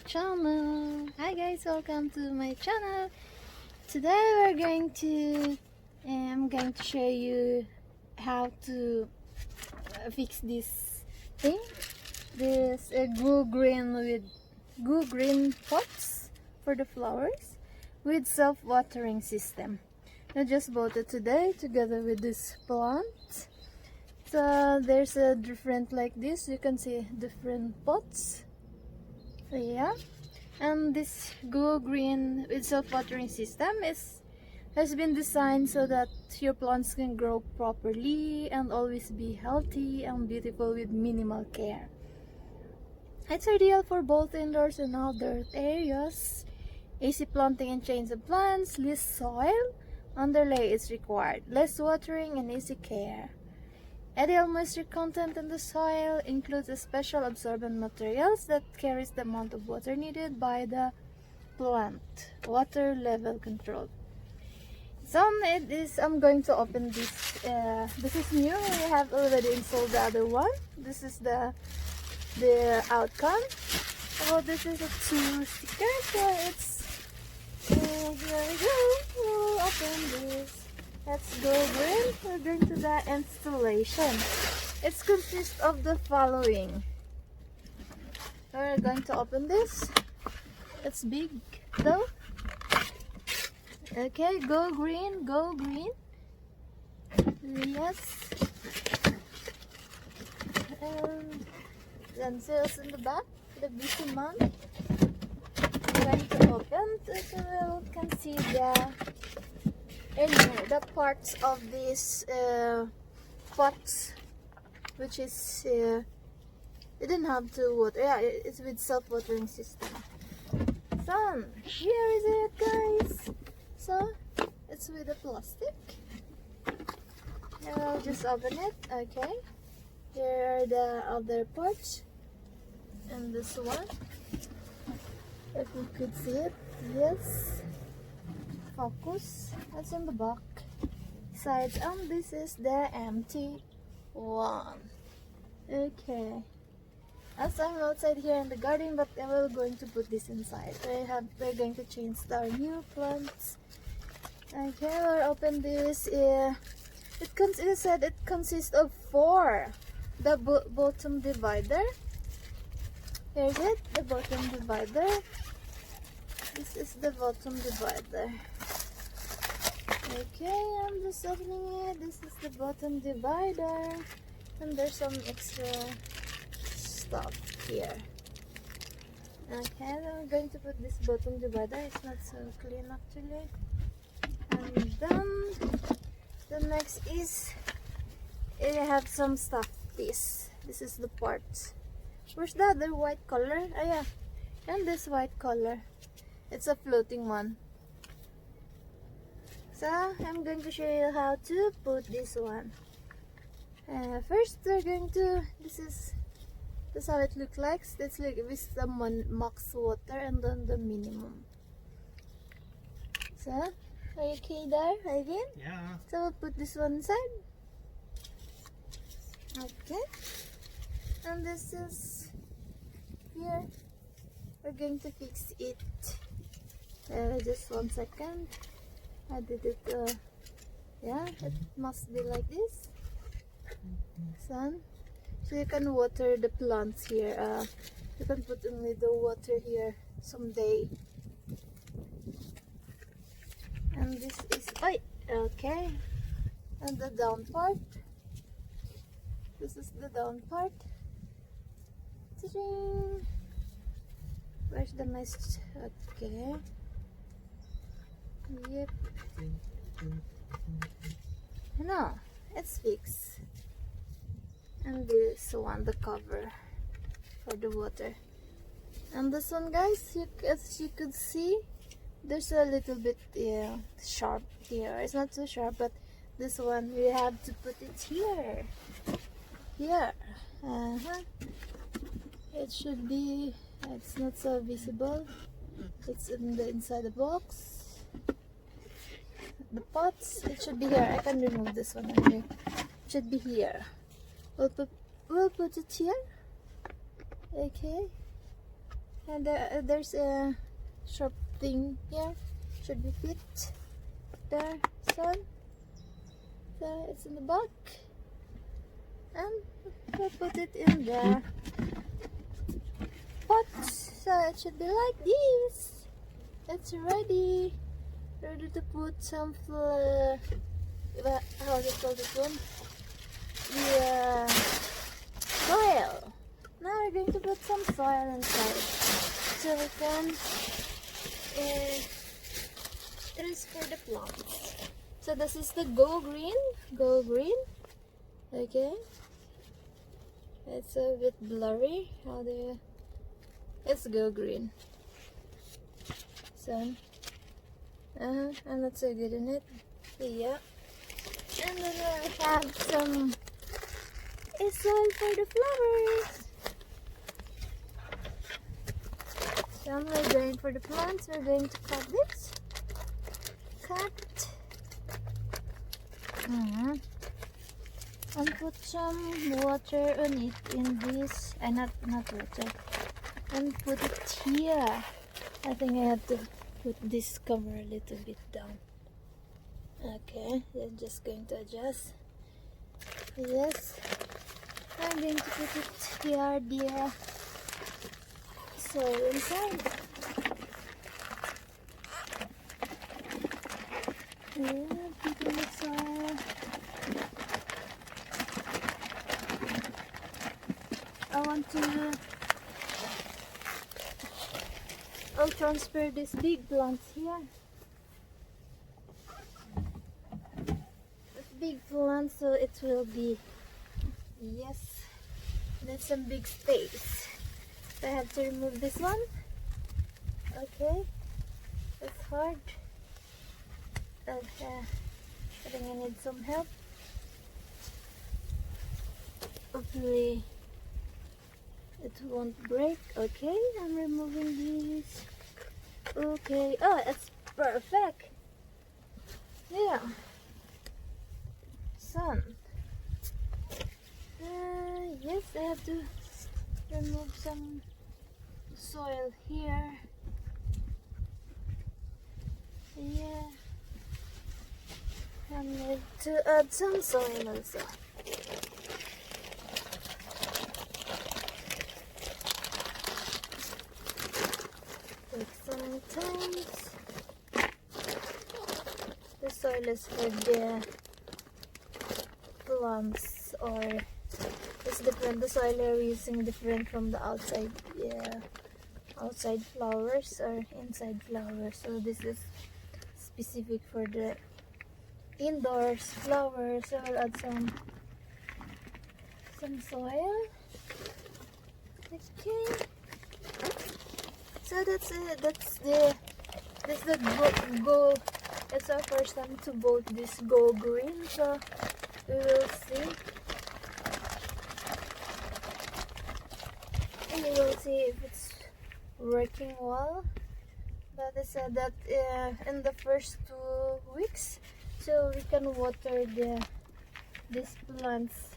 channel. Hi guys, welcome to my channel. Today I'm going to show you how to fix this thing. This Go Green pots for the flowers with self-watering system. I just bought it today together with this plant. So there's a different like this. You can see different pots. So yeah, and this Go Green with self-watering system has been designed so that your plants can grow properly and always be healthy and beautiful with minimal care. It's ideal for both indoors and outdoor areas. Easy planting in chains of plants, less soil, underlay is required, less watering and easy care. Ideal moisture content in the soil includes a special absorbent materials that carries the amount of water needed by the plant. Water level control. So I'm going to open this. This is new. We have already installed the other one. This is the outcome. Oh, this is a 2 sticker. So here we go. We'll open this. Let's go green. We're going to the installation. It consists of the following. We're going to open this. It's big though. Okay, go green, go green. Yes. And then sales in the back, the busy month. We're going to open so you can see the parts of these pots, which is it didn't have to water. Yeah, it's with self-watering system. So here is it, guys. So it's with the plastic. I'll just open it. Okay, here are the other parts and this one, if you could see it. Yes, focus. That's on the back side, and this is the empty one. Okay, as I'm outside here in the garden, but we're going to put this inside. We're going to change our new plants. Okay, we'll open this. It said it consists of 4. The bottom divider. Here's it, the bottom divider. This is the bottom divider. Okay, I'm just opening it. This is the bottom divider, and there's some extra stuff here. Okay, then we're going to put this bottom divider. It's not so clean actually. And then the next is it have some stuff. This is the parts. Where's the other white color? Oh yeah, and this white color. It's a floating one. So I'm going to show you how to put this one. First we're going to, this is how it looks like. It's like with some max water and then the minimum. So are you okay there, Ivan? Yeah. So we'll put this one inside. Okay, and this is here. We're going to fix it. Just 1 second. I did it. Yeah, it must be like this. Sun. So you can water the plants here. You can put only the water here someday. And this is okay. And the down part. This is the down part. Ta-ding! Where's the mesh? Okay. Yep. No, it's fixed. And this one, the cover for the water. And this one, guys, as you could see, there's a little bit sharp here. It's not so sharp, but this one we have to put it here. Here. It should be. It's not so visible. It's in the inside the box. The pots, it should be here. I can remove this one anyway. It should be here. We'll put it here. Okay. And there's a sharp thing here, should be fit there, son. So it's in the back, and we'll put it in the pot. So it should be like this. It's ready to put some how do you call this one? The soil. Now we're going to put some soil inside, so we can it is for the plants. So this is the Go Green. Okay, it's a bit blurry. How do you? It's Go Green. So I'm not so good in it. Yeah. And then I have some soil for the flowers. So we're going for the plants. We're going to cut this. And put some water on it in this. Not water. And put it here. I think I have to put this camera a little bit down. Okay, I'm just going to adjust. Yes, I'm going to put it here, dear. So inside. Yeah, putting the soil. I'll transfer these big plants here. Big plant, so it will be, yes, there's some big space. So I have to remove this one. Okay, it's hard. Okay, I think I need some help. Hopefully it won't break. Okay, I'm removing these. Okay, oh, it's perfect. Yeah. Sun. Yes, I have to remove some soil here. Yeah, I need to add some soil also. Take some time. The soil is for the plants, or it's different. The soil we're using different from the outside, outside flowers or inside flowers. So this is specific for the indoors flowers. So I'll add some soil. Okay. So that's it. That's the go. It's our first time to vote this Go Green. So we will see. And we will see if it's working well. But they said that in the first 2 weeks, so we can water these plants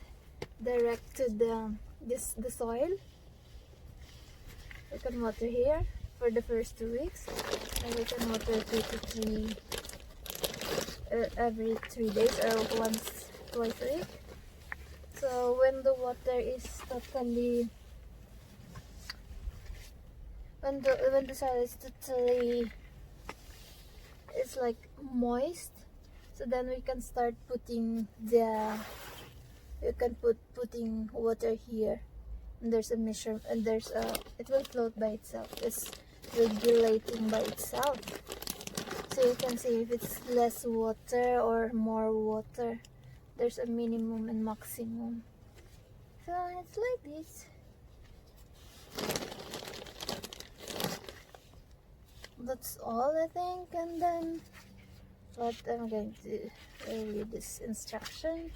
direct to the soil. We can water here for the first 2 weeks, and we can water 2 to 3 every 3 days or twice a week. So when the water is totally, when the soil is totally, it's like moist, so then we can start putting putting water here. And there's a measure, and it will float by itself. It's regulating by itself. So you can see if it's less water or more water. There's a minimum and maximum. So it's like this. That's all, I think. And then what I'm going to read this instruction.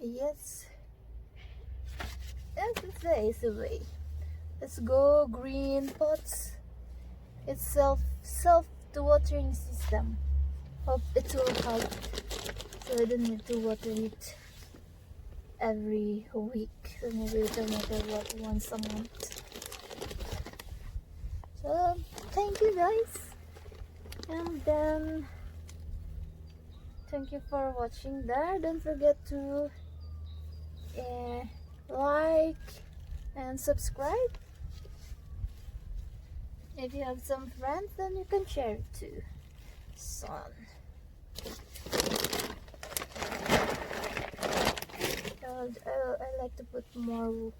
Yes, it's the easy way. Let's Go Green pots. It's self watering system. Hope it will help, so I don't need to water it every week, so maybe we can water what once a month. So thank you guys, and then thank you for watching there. Don't forget to like and subscribe. If you have some friends, then you can share it too. Sun. I like to put more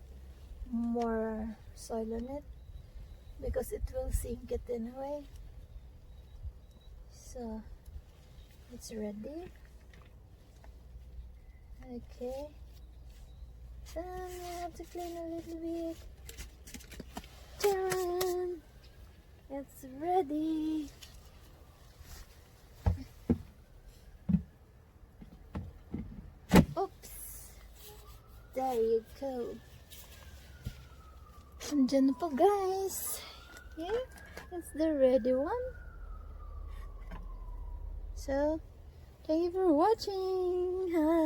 soil on it because it will sink it anyway. So it's ready. Okay. Then I have to clean a little bit. Done. It's ready. Oops. There you go. Andyan na po guys. Yeah, it's the ready one. So, thank you for watching. Hi.